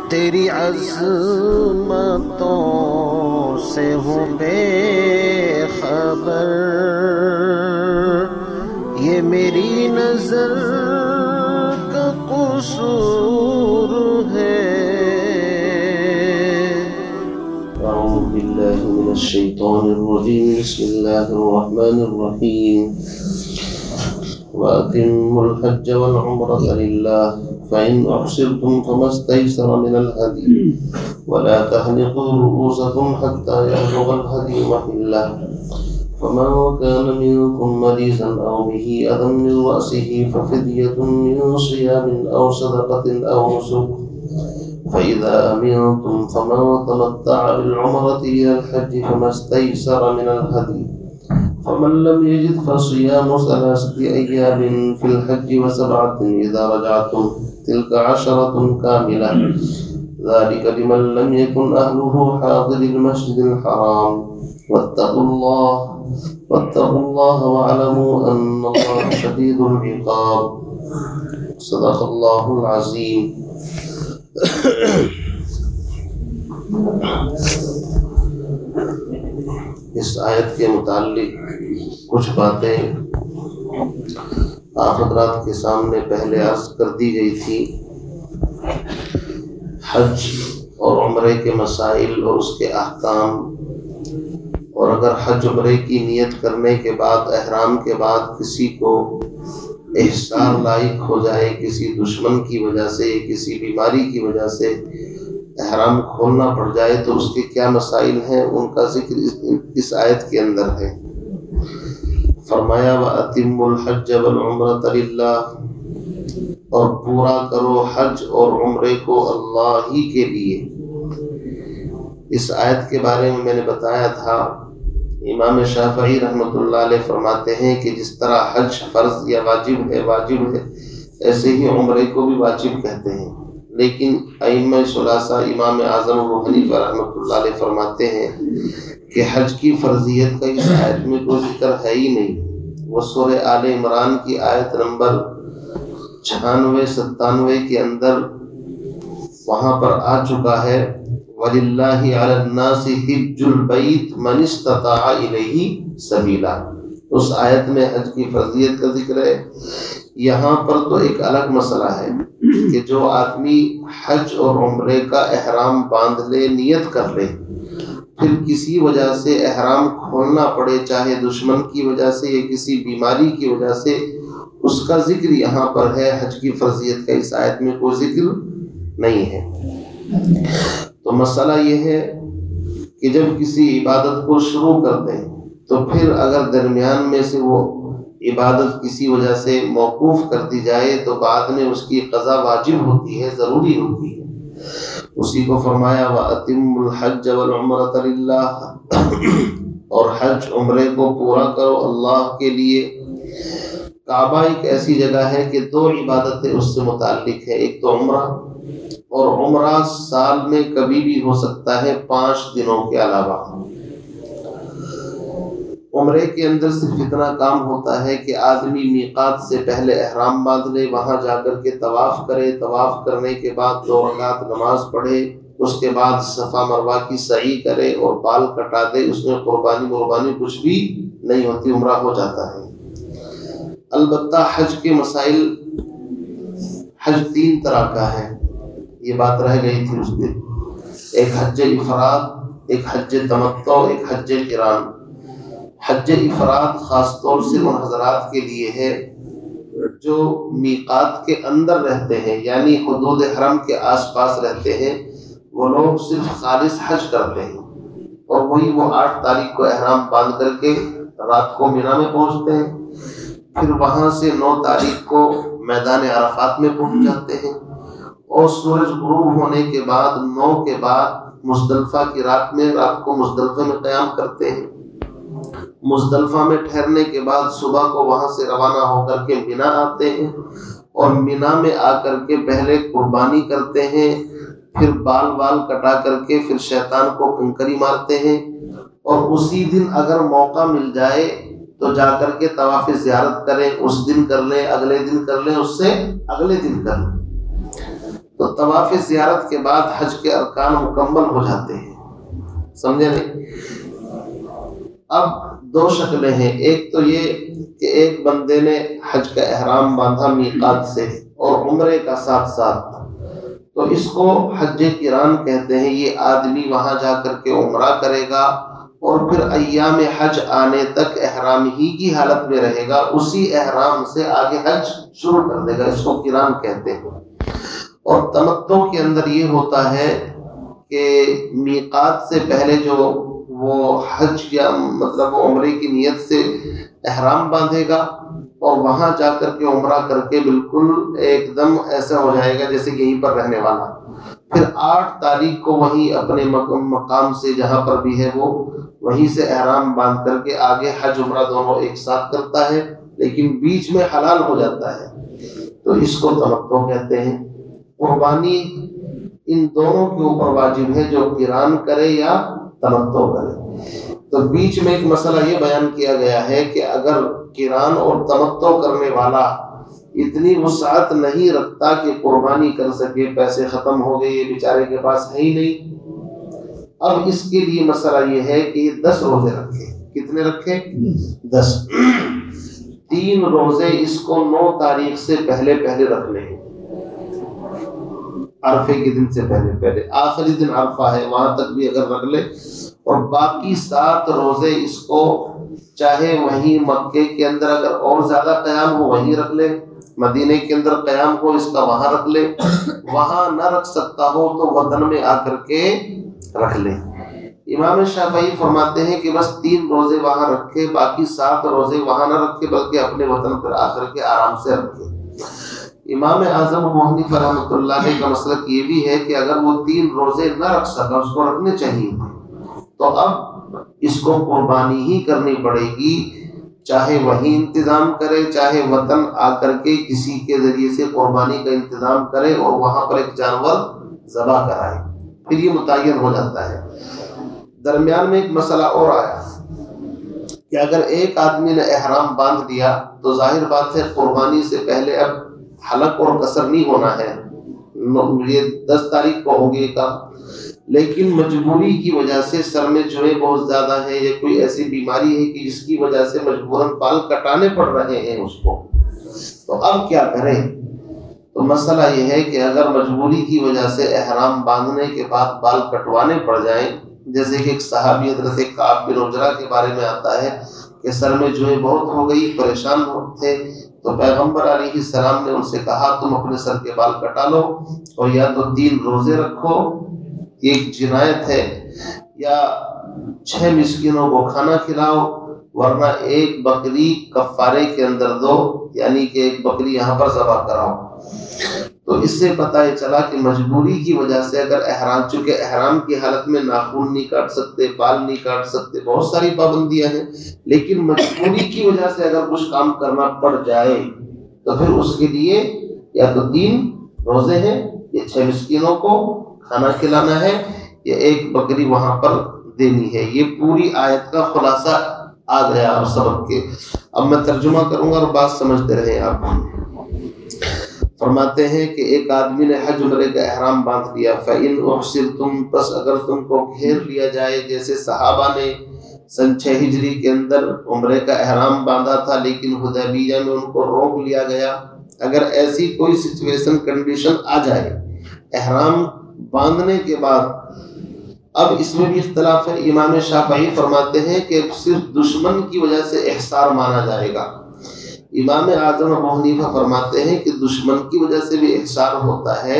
تیری عظمتوں سے ہوں بے خبر، یہ میری نظر کا قصور ہے۔ اعوذ باللہ من الشیطان الرجیم، بسم اللہ الرحمن الرحیم۔ وَأَتِمُّوا الْحَجَّ وَالْعُمْرَةَ لِلَّهِ فَإِنْ أُحْصِرْتُمْ فَمَا اسْتَيْسَرَ مِنَ الْهَدْيِ وَلَا تَحْلِقُوا رُؤُوسَكُمْ حَتَّى يَبْلُغَ الْهَدْيُ مَحِلَّهُ فَمَنْ كَانَ مِنكُمْ مَرِيضًا أَوْ بِهِ أَذًى مِنْ رَأْسِهِ فَفِدْيَةٌ مِنْ صِيَامٍ أَوْ صَدَقَةٍ أَوْ نُسُكٍ فَإِذَا أَمِنْتُمْ فَمَنْ تَمَتَّعَ بِالْعُمْرَةِ إِلَى الْحَجِّ فَمَا اسْتَيْسَرَ مِنَ الْهَدْيِ فمن لم يجد فصيام 3 أيام في الحج و7 إذا رجعتم تلك 10 كاملة ذلك لمن لم يكن أهله حاضر المسجد الحرام واتقوا الله واعلموا أن الله شديد العقاب صدق الله العظيم۔ اس آیت کے متعلق کچھ باتیں آپ حضرات کے سامنے پہلے عرض کر دی گئی تھی۔ حج اور عمرے کے مسائل اور اس کے احکام، اور اگر حج عمرے کی نیت کرنے کے بعد، احرام کے بعد کسی کو احصار لاحق ہو جائے کسی دشمن کی وجہ سے، کسی بیماری کی وجہ سے احرام کھولنا پڑ جائے تو اس کے کیا مسائل ہیں، ان کا ذکر اس آیت کے اندر ہے۔ فرمایا وَأَتِمُّوا الْحَجَّ وَالْعُمْرَةَ لِلَّهِ، اور پورا کرو حج اور عمرے کو اللہ ہی کے لیے۔ اس آیت کے بارے میں نے بتایا تھا، امام شافعی رحمۃ اللہ علیہ فرماتے ہیں کہ جس طرح حج فرض یا واجب ہے ایسے ہی عمرے کو بھی واجب کہتے ہیں، لیکن ائمہ ثلاثہ امام اعظم ابو حنیفہ رحمۃ اللہ علیہ فرماتے ہیں کہ حج کی فرضیت کا اس آیت میں کوئی ذکر ہے ہی نہیں۔ وہ سورہ آل عمران کی آیت نمبر 96-97 کے اندر وہاں پر آ چکا ہے وَلِلَّهِ عَلَى النَّاسِ حِجُّ الْبَيْتِ مَنِ اسْتَطَاعَ إِلَيْهِ سَبِيلًا۔ اس آیت میں حج کی فرضیت کا ذکر ہے۔ یہاں پر تو ایک الگ مسئلہ ہے کہ جو آدمی حج اور عمرے کا احرام باندھ لے، نیت کر لے، پھر کسی وجہ سے احرام کھولنا پڑے، چاہے دشمن کی وجہ سے یا کسی بیماری کی وجہ سے، اس کا ذکر یہاں پر ہے۔ حج کی فرضیت کا اس آیت میں کوئی ذکر نہیں ہے۔ تو مسئلہ یہ ہے کہ جب کسی عبادت کو شروع کر دیں تو پھر اگر درمیان میں سے وہ عبادت کسی وجہ سے موقوف کر دی جائے تو بعد میں اس کی قضا واجب ہوتی ہے، ضروری ہوتی ہے۔ اسی کو فرمایا وَأَتِمُّوا الْحَجَّ وَالْعُمْرَةَ لِلَّهِ، اور حج عمرے کو پورا کرو اللہ کے لیے۔ کعبہ ایک ایسی جگہ ہے کہ 2 عبادتیں اس سے متعلق ہے، ایک تو عمرہ، اور عمرہ سال میں کبھی بھی ہو سکتا ہے 5 دنوں کے علاوہ۔ عمرے کے اندر صرف اتنا کام ہوتا ہے کہ آدمی میقات سے پہلے احرام باندھ لے، وہاں جا کر کے طواف کرے، طواف کرنے کے بعد 2 رکعت نماز پڑھے، اس کے بعد صفا مروہ کی سعی کرے اور بال کٹا دے۔ اس میں قربانی کچھ بھی نہیں ہوتی، عمرہ ہو جاتا ہے۔ البتہ حج کے مسائل، حج 3 طرح کا ہے، یہ بات رہ گئی تھی اس دن۔ ایک حج افراد، ایک حج تمتع، ایک حج قران۔ حج افراد خاص طور سے ان حضرات کے لیے ہے جو میقات کے اندر رہتے ہیں، یعنی حدود حرم کے آس پاس رہتے ہیں، وہ لوگ صرف خالص حج کرتے ہیں، اور وہی وہ 8 تاریخ کو احرام باندھ کر کے رات کو مینا میں پہنچتے ہیں، پھر وہاں سے 9 تاریخ کو میدان عرفات میں پہنچ جاتے ہیں، اور سورج غروب ہونے کے بعد 9 کے بعد مزدلفہ کی رات کو مزدلفہ میں قیام کرتے ہیں۔ مزدلفہ میں ٹھہرنے کے بعد صبح کو وہاں سے روانہ ہو کر کے مینا آتے ہیں، اور مینا میں آ کر کے پہلے قربانی کرتے ہیں، پھر بال کٹا کر کے پھر شیطان کو کنکری مارتے ہیں، اور اسی دن اگر موقع مل جائے تو جا کر کے طواف زیارت کریں، اس دن کر لیں، اگلے دن کر لیں، اس سے اگلے دن کر لیں۔ تو طواف زیارت کے بعد حج کے ارکان مکمل ہو جاتے ہیں. سمجھے نہیں؟ اب دو شکلیں ہیں. ایک تو یہ کہ ایک بندے نے حج کا احرام باندھا میقات سے اور عمرے کا ساتھ ساتھ، تو اس کو حج قران کہتے ہیں. یہ آدمی وہاں جا کر کے عمرہ کرے گا اور پھر ایام حج آنے تک احرام ہی کی حالت میں رہے گا، اسی احرام سے آگے حج شروع کر دے گا. اس کو قران کہتے ہیں. اور تمتع کے اندر یہ ہوتا ہے کہ میقات سے پہلے جو وہ حج یا مطلب وہ عمرے کی نیت سے احرام باندھے گا اور وہاں جا کر کے عمرہ کر کے بالکل ایک دم ایسا ہو جائے گا جیسے یہیں پر رہنے والا. پھر 8 تاریخ کو وہیں اپنے مقام سے جہاں پر بھی ہے وہ وہیں سے احرام باندھ کر کے آگے حج عمرہ دونوں ایک ساتھ کرتا ہے، لیکن بیچ میں حلال ہو جاتا ہے. تو اس کو تمتع کہتے ہیں. قربانی ان دونوں کے اوپر واجب ہے، جو قران کرے یا تمتع کرے. تو بیچ میں ایک مسئلہ یہ بیان کیا گیا ہے کہ اگر قران اور تمتع کرنے والا اتنی وسعت نہیں رکھتا کہ قربانی کر سکے، پیسے ختم ہو گئے، یہ بیچارے کے پاس ہے ہی نہیں، اب اس کے لیے مسئلہ یہ ہے کہ یہ 10 روزے رکھے. کتنے رکھے؟ 10. 3 روزے اس کو 9 تاریخ سے پہلے رکھنے ہیں، عرفے کے دن سے پہلے. آخری دن عرفہ ہے وہاں تک بھی اگر رکھ لے، اور باقی 7 روزے اس کو چاہے وہیں مکے کے اندر اگر اور زیادہ قیام ہو وہیں رکھ لے، مدینے کے اندر قیام ہو اس کا وہاں رکھ لے، وہاں نہ رکھ سکتا ہو تو وطن میں آ کر کے رکھ لے. امام شافعی فرماتے ہیں کہ بس 3 روزے وہاں رکھے، باقی 7 روزے وہاں نہ رکھے بلکہ اپنے وطن پر آ کر کے آرام سے رکھے. امام اعظم ابو حنیفہ رحمۃ اللہ علیہ کا مسلک یہ بھی ہے کہ اگر وہ 3 روزے نہ رکھ سکا، اس کو رکھنے چاہیے، تو اب اس کو قربانی ہی کرنی پڑے گی، چاہے وہی انتظام کرے، چاہے وطن آ کر کے کسی کے ذریعے سے قربانی کا انتظام کرے اور وہاں پر ایک جانور ذبح کرائے، پھر یہ متعین ہو جاتا ہے. درمیان میں ایک مسئلہ اور آیا کہ اگر ایک آدمی نے احرام باندھ دیا تو ظاہر بات ہے قربانی سے پہلے اب حلق اور قصر نہیں ہونا ہے، یہ 10 تاریخ کو ہو گئے کا، لیکن مجبوری کی وجہ سے سر میں جوئیں بہت زیادہ ہے یا کوئی ایسی بیماری ہے کہ جس کی وجہ سے مجبوراً بال کٹانے پڑ رہے ہیں اس کو، تو اب کیا کریں؟ تو مسئلہ یہ ہے کہ اگر مجبوری کی وجہ سے احرام باندھنے کے بعد بال کٹوانے پڑ جائیں، جیسے کہ ایک صحابی حضرت کعب بن عجرہ کے بارے میں آتا ہے کہ سر میں جوئیں بہت ہو گئی، پریشان تھے، تو پیغمبر علیہ السلام نے ان سے کہا تم اپنے سر کے بال کٹا لو اور یا تو 3 روزے رکھو، ایک جنایت ہے، یا 6 مسکینوں کو کھانا کھلاؤ، ورنہ ایک بکری کفارے کے اندر دو، یعنی کہ ایک بکری یہاں پر ذبح کراؤ. تو اس سے پتہ یہ چلا کہ مجبوری کی وجہ سے اگر احرام، چونکہ احرام کی حالت میں ناخن نہیں کاٹ سکتے، بال نہیں کاٹ سکتے، بہت ساری پابندیاں ہیں، لیکن مجبوری کی وجہ سے اگر کچھ کام کرنا پڑ جائے تو پھر اس کے لیے یا تو 3 روزے ہیں، یا 6 مسکینوں کو کھانا کھلانا ہے، یا ایک بکری وہاں پر دینی ہے. یہ پوری آیت کا خلاصہ آ گیا اب سبق کے. اب میں ترجمہ کروں گا اور بات سمجھتے رہیں آپ. فرماتے ہیں کہ ایک آدمی نے حج عمرے کا احرام باندھ لیا، فَإِنْ أُحْصِرْتُمْ، پس اگر تم کو گھیر لیا جائے، جیسے صحابہ نے سن 6 ہجری کے اندر عمرے کا احرام باندھا تھا لیکن حدیبیہ میں ان کو روک لیا گیا، اگر ایسی کوئی سچویشن کنڈیشن آ جائے احرام باندھنے کے بعد. اب اس میں بھی اختلاف ہے. امام شافعی فرماتے ہیں کہ صرف دشمن کی وجہ سے احصار مانا جائے گا. امام اعظم ابو حنیفہ فرماتے ہیں کہ دشمن کی وجہ سے بھی احصار ہوتا ہے،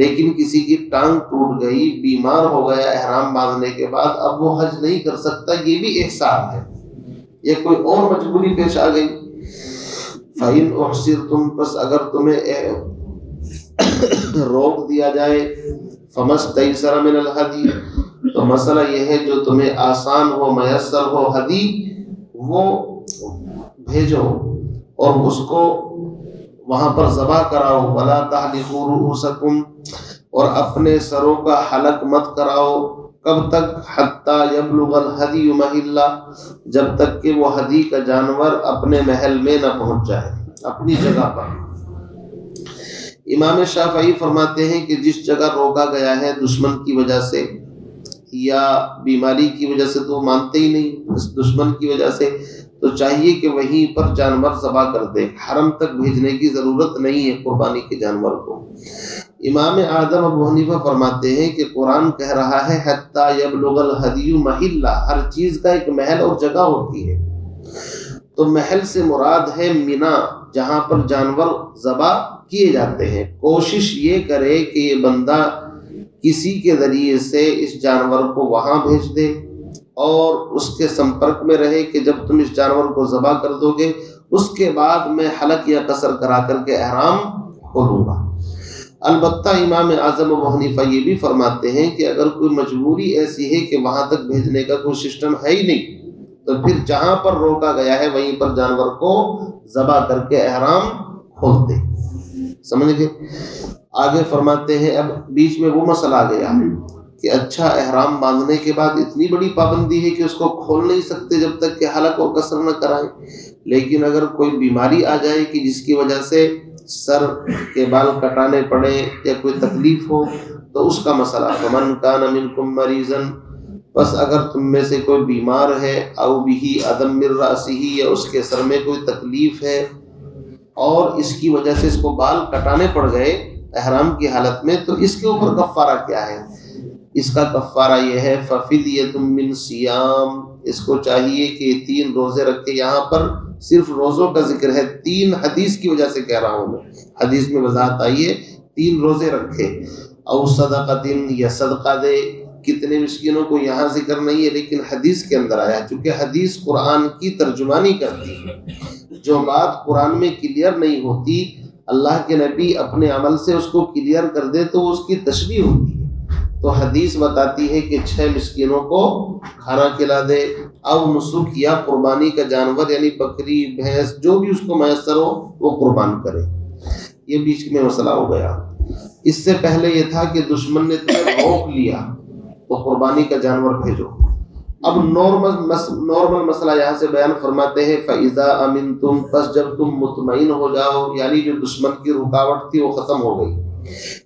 لیکن کسی کی ٹانگ ٹوٹ گئی، بیمار ہو گیا احرام باندھنے کے بعد، اب وہ حج نہیں کر سکتا، یہ بھی احصار ہے. یہ کوئی اور مجبوری پیش آ گئی. فَإِنْ أُحْصِرْتُمْ، پس اگر تمہیں روک دیا جائے، فَمَسْتَيْسَرَ مِنَ الْهَدْيِ، تو مسئلہ یہ ہے جو تمہیں آسان ہو، میسر ہو، ہدی وہ بھیجو اور اس کو وہاں پر ذبح کراؤ. وَلَا تَحْلِقُوا رُؤُوسَكُمْ، اور اپنے سروں کا حلق مت کراؤ. کب تک؟ حَتَّى يَبْلُغَ الْهَدْيُ مَحِلَّهُ، جب تک کہ وہ ہدی کا جانور اپنے محل میں نہ پہنچ جائے، اپنی جگہ پر. امام شافعی فرماتے ہیں کہ جس جگہ روکا گیا ہے دشمن کی وجہ سے یا بیماری کی وجہ سے تو وہ مانتے ہی نہیں، اس دشمن کی وجہ سے، تو چاہیے کہ وہیں پر جانور ذبح کر دے، حرم تک بھیجنے کی ضرورت نہیں ہے قربانی کے جانور کو۔ امام اعظم ابو حنیفہ فرماتے ہیں کہ قرآن کہہ رہا ہے حتی یبلغ الہدی محلہ، ہر چیز کا ایک محل اور جگہ ہوتی ہے، تو محل سے مراد ہے مینا، جہاں پر جانور ذبح کیے جاتے ہیں۔ کوشش یہ کرے کہ یہ بندہ کسی کے ذریعے سے اس جانور کو وہاں بھیج دے اور اس کے سمپرک میں رہے کہ جب تم اس جانور کو ذبح کر دو گے اس کے بعد میں حلق یا قصر کرا کر کے احرام کھولوں گا۔ البتہ امام اعظم ابو حنیفہ یہ بھی فرماتے ہیں کہ اگر کوئی مجبوری ایسی ہے کہ وہاں تک بھیجنے کا کوئی سسٹم ہے ہی نہیں، تو پھر جہاں پر روکا گیا ہے وہیں پر جانور کو ذبح کر کے احرام کھول دے۔ سمجھ گئے؟ آگے فرماتے ہیں اب بیچ میں وہ مسئلہ آ گیا کہ اچھا احرام باندھنے کے بعد اتنی بڑی پابندی ہے کہ اس کو کھول نہیں سکتے جب تک کہ حلق اور قصر نہ کرائیں، لیکن اگر کوئی بیماری آ جائے کہ جس کی وجہ سے سر کے بال کٹانے پڑے یا کوئی تکلیف ہو تو اس کا مسئلہ فمن کان منکم مریضا، بس اگر تم میں سے کوئی بیمار ہے او بھی عدم من رأسہ، یا اس کے سر میں کوئی تکلیف ہے اور اس کی وجہ سے اس کو بال کٹانے پڑ گئے احرام کی حالت میں، تو اس کے اوپر کفارہ کیا ہے؟ اس کا کفارہ یہ ہے ففدیۃ من صیام، اس کو چاہیے کہ 3 روزے رکھے۔ یہاں پر صرف روزوں کا ذکر ہے، 3 حدیث کی وجہ سے کہہ رہا ہوں میں، حدیث میں وضاحت آئی ہے 3 روزے رکھے، او صدقۃ، یا صدقہ دے۔ کتنے مسکینوں کو یہاں ذکر نہیں ہے لیکن حدیث کے اندر آیا، چونکہ حدیث قرآن کی ترجمانی کرتی ہے، جو بات قرآن میں کلیئر نہیں ہوتی اللہ کے نبی اپنے عمل سے اس کو کلیئر کر دے تو اس کی تشریح ہوتی ہے۔ تو حدیث بتاتی ہے کہ 6 مسکینوں کو کھانا کھلا دے، او نسک یا قربانی کا جانور یعنی بکری بھینس جو بھی اس کو میسر ہو وہ قربان کرے۔ یہ بیچ میں مسئلہ ہو گیا۔ اس سے پہلے یہ تھا کہ دشمن نے تمہیں روک لیا تو قربانی کا جانور بھیجو۔ اب نارمل مسئلہ یہاں سے بیان فرماتے ہیں فَإِذَا أَمِنْتُمْ، پس جب تم مطمئن ہو جاؤ، یعنی جو دشمن کی رکاوٹ تھی وہ ختم ہو گئی،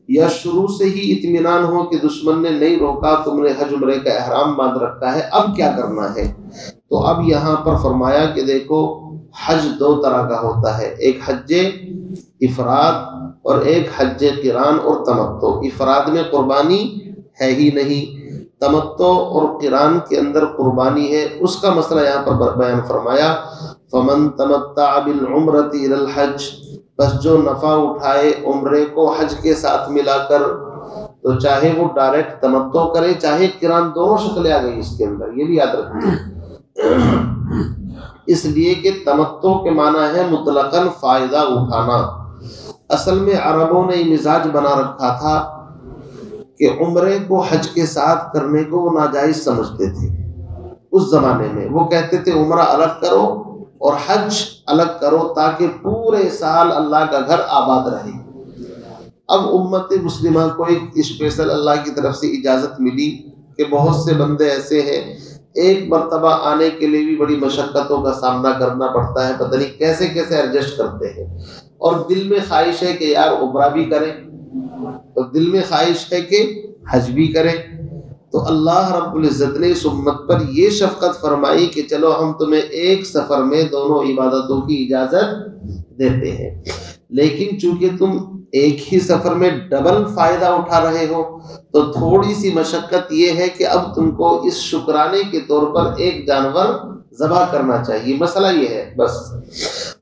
یا شروع سے ہی اطمینان ہو کہ دشمن نے نہیں روکا، تم نے حج عمرے کا احرام باندھ رکھا ہے، اب کیا کرنا ہے؟ تو اب یہاں پر فرمایا کہ دیکھو حج 2 طرح کا ہوتا ہے، ایک حج افراد اور ایک حج قران اور تمتع۔ افراد میں قربانی ہے ہی نہیں، تمتع اور قران کے اندر قربانی ہے، اس کا مسئلہ یہاں پر بیان فرمایا فمن تمتع بالعمرۃ الی الحج، بس جو نفع اٹھائے عمرے کو حج کے ساتھ ملا کر، تو چاہے وہ ڈائریکٹ تمتع کرے چاہے قران، دونوں شکلیں آ گئی اس کے اندر، یہ بھی یاد رکھیں، اس لیے کہ تمتع کے معنی ہے مطلقاً فائدہ اٹھانا۔ اصل میں عربوں نے مزاج بنا رکھا تھا کہ عمرے کو حج کے ساتھ کرنے کو وہ ناجائز سمجھتے تھے اس زمانے میں، وہ کہتے تھے عمرہ الگ کرو اور حج الگ کرو تاکہ پورے سال اللہ کا گھر آباد رہے۔ اب امت مسلمہ کو ایک اسپیشل اللہ کی طرف سے اجازت ملی کہ بہت سے بندے ایسے ہیں ایک مرتبہ آنے کے لیے بھی بڑی مشقتوں کا سامنا کرنا پڑتا ہے، پتہ نہیں کیسے کیسے ایڈجسٹ کرتے ہیں، اور دل میں خواہش ہے کہ یار عمرہ بھی کریں، تو دل میں خواہش ہے کہ حج بھی کریں، تو اللہ رب العزت نے اس امت پر یہ شفقت فرمائی کہ چلو ہم تمہیں ایک سفر میں دونوں عبادتوں کی اجازت دیتے ہیں، لیکن چونکہ تم ایک ہی سفر میں ڈبل فائدہ اٹھا رہے ہو تو تھوڑی سی مشقت یہ ہے کہ اب تم کو اس شکرانے کے طور پر ایک جانور ذبح کرنا چاہیے، مسئلہ یہ ہے بس۔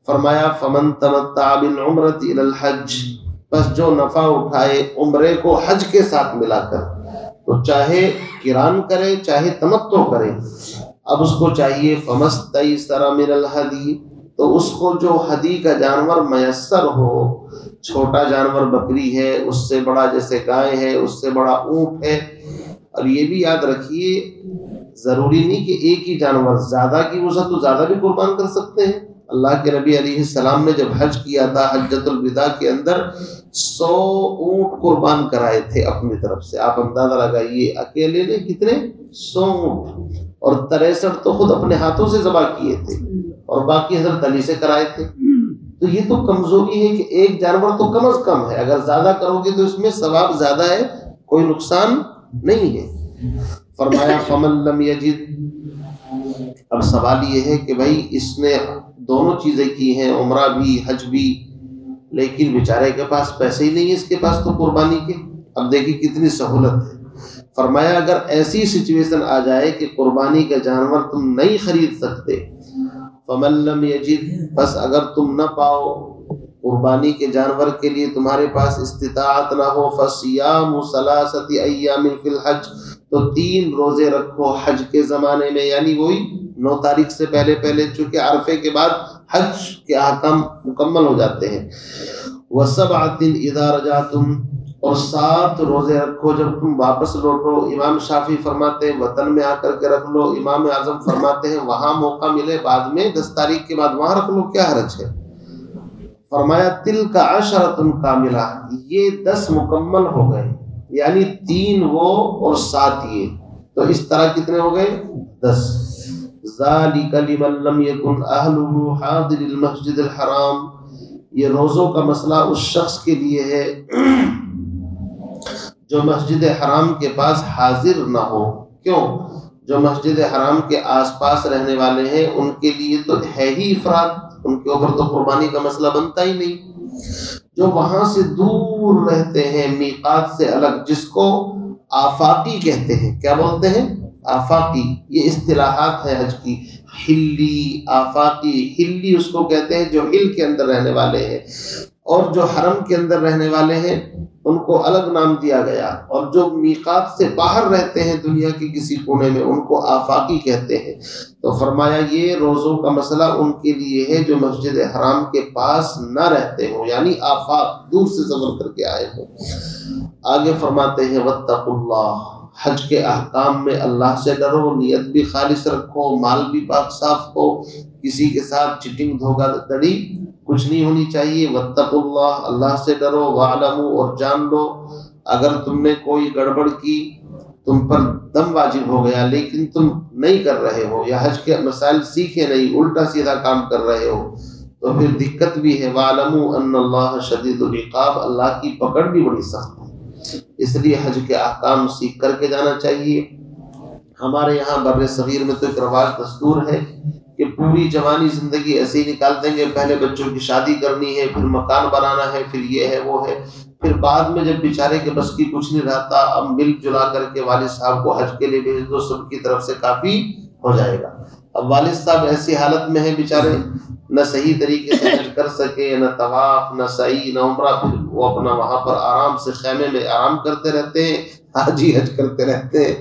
فرمایا فمن تمتع بالعمرۃ الی الحج، بس جو نفع اٹھائے عمرے کو حج کے ساتھ ملا کر، تو چاہے قران کرے چاہے تمتع کرے، اب اس کو چاہیے فمستیسر من الہدی، تو اس کو جو ہدی کا جانور میسر ہو، چھوٹا جانور بکری ہے، اس سے بڑا جیسے گائے ہے، اس سے بڑا اونٹ ہے، اور یہ بھی یاد رکھیے ضروری نہیں کہ ایک ہی جانور، زیادہ کی وجہ تو زیادہ بھی قربان کر سکتے ہیں۔ اللہ کے نبی علیہ السلام نے جب حج کیا تھا حجۃ الوداع کے اندر 100 اونٹ قربان کرائے تھے اپنی طرف سے، آپ اندازہ لگائیے اکیلے نے کتنے، 100 اونٹ، اور 63 تو خود اپنے ہاتھوں سے ذبح کیے تھے اور باقی حضرت علی سے کرائے تھے۔ تو یہ تو کمزوری ہے کہ ایک جانور تو کم از کم ہے، اگر زیادہ کرو گے تو اس میں ثواب زیادہ ہے، کوئی نقصان نہیں ہے۔ فرمایا فمن لم یجد، اب سوال یہ ہے کہ بھائی اس نے دونوں چیزیں کی ہیں، عمرہ بھی حج بھی، لیکن بیچارے کے پاس پیسے ہی نہیں ہے اس کے پاس تو قربانی کے۔ اب دیکھیں کتنی سہولت ہے۔ فرمایا اگر ایسی سچویشن آ جائے کہ قربانی کا جانور تم نہیں خرید سکتے، فمن لم یجد، بس اگر تم نہ پاؤ قربانی کے جانور کے لیے تمہارے پاس استطاعت نہ ہو، فصیام ثلاثۃ ایام فی الحج، تو 3 روزے رکھو حج کے زمانے میں، یعنی وہی 9 تاریخ سے پہلے پہلے، چونکہ عرفے کے بعد حج کے احکام مکمل ہو جاتے ہیں۔ وسبعۃ اذا رجعتم، اور 7 روزے رکھو جب تم واپس لوٹو۔ امام شافعی فرماتے ہیں وطن میں آ کر کے رکھ لو، امام اعظم فرماتے ہیں وہاں موقع ملے بعد میں 10 تاریخ کے بعد وہاں رکھ لو، کیا حرج ہے۔ فرمایا تلک عشرۃ کاملہ، یہ 10 مکمل ہو گئے، یعنی 3 وہ اور 7 یہ، تو اس طرح کتنے ہو گئے 10۔ ذالک لمن لم یکن اہلہ حاضر المسجد الحرام، یہ روزوں کا مسئلہ اس شخص کے لیے ہے جو مسجد حرام کے پاس حاضر نہ ہو۔ کیوں؟ جو مسجد حرام کے آس پاس رہنے والے ہیں ان کے لیے تو ہے ہی افراد، ان کے اوپر تو قربانی کا مسئلہ بنتا ہی نہیں۔ جو وہاں سے دور رہتے ہیں میقات سے الگ، جس کو آفاقی کہتے ہیں، کیا بولتے ہیں؟ آفاقی، یہ اصطلاحات ہیں حج کی، حلی، آفاقی۔ حلی اس کو کہتے ہیں جو حل کے اندر رہنے والے ہیں، اور جو حرم کے اندر رہنے والے ہیں ان کو الگ نام دیا گیا، اور جو میقات سے باہر رہتے ہیں دنیا کے کسی کونے میں ان کو آفاقی کہتے ہیں۔ تو فرمایا یہ روزوں کا مسئلہ ان کے لیے ہے جو مسجد حرام کے پاس نہ رہتے ہوں، یعنی آفاق، دور سے سفر کر کے آئے ہوں۔ آگے فرماتے ہیں واتقوا اللہ، حج کے احکام میں اللہ سے ڈرو، نیت بھی خالص رکھو، مال بھی پاک صاف ہو، کسی کے ساتھ چیٹنگ دھوکہ دھڑی کچھ نہیں ہونی چاہیے۔ واتقوا اللہ، اللہ سے ڈرو، واعلموا، اور جان لو اگر تم نے کوئی گڑبڑ کی، تم پر دم واجب ہو گیا لیکن تم نہیں کر رہے ہو، یا حج کے مسائل سیکھے نہیں، الٹا سیدھا کام کر رہے ہو، تو پھر دقت بھی ہے۔ واعلموا ان اللہ شدید العقاب، اللہ کی پکڑ بھی بڑی سخت ہے، اس لیے حج کے احکام سیکھ کر کے جانا چاہیے۔ ہمارے یہاں بر صغیر میں تو ایک رواج دستور ہے کہ پوری جوانی زندگی ایسے ہی نکال دیں گے، پہلے بچوں کی شادی کرنی ہے، پھر مکان بنانا ہے، پھر یہ ہے وہ ہے، پھر بعد میں جب بیچارے کے بس کی کچھ نہیں رہتا، اب مل جلا کر کے والد صاحب کو حج کے لیے بھیج دو، سب کی طرف سے کافی ہو جائے گا۔ اب والد صاحب ایسی حالت میں ہیں بیچارے، نہ صحیح طریقے سے حج کر سکے، نہ طواف، نہ سعی، نہ عمرہ، پھر وہ اپنا وہاں پر آرام سے خیمے میں آرام کرتے رہتے ہیں، حاجی حج کرتے رہتے ہیں،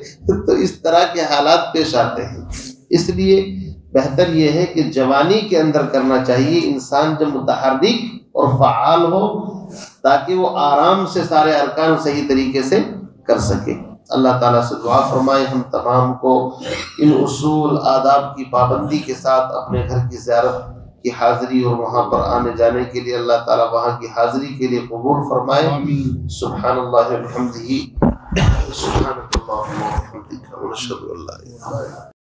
تو اس طرح کے حالات پیش آتے ہیں۔ اس لیے بہتر یہ ہے کہ جوانی کے اندر کرنا چاہیے، انسان جب متحرک اور فعال ہو تاکہ وہ آرام سے سارے ارکان صحیح طریقے سے کر سکے۔ اللہ تعالیٰ سے دعا فرمائے ہم تمام کو ان اصول آداب کی پابندی کے ساتھ اپنے گھر کی زیارت کی حاضری اور وہاں پر آنے جانے کے لیے اللہ تعالیٰ وہاں کی حاضری کے لیے قبول فرمائے۔ سبحان اللہ وبحمدہ، سبحانک اللہم وبحمدک، ونشہد ان لا الہ الا انت۔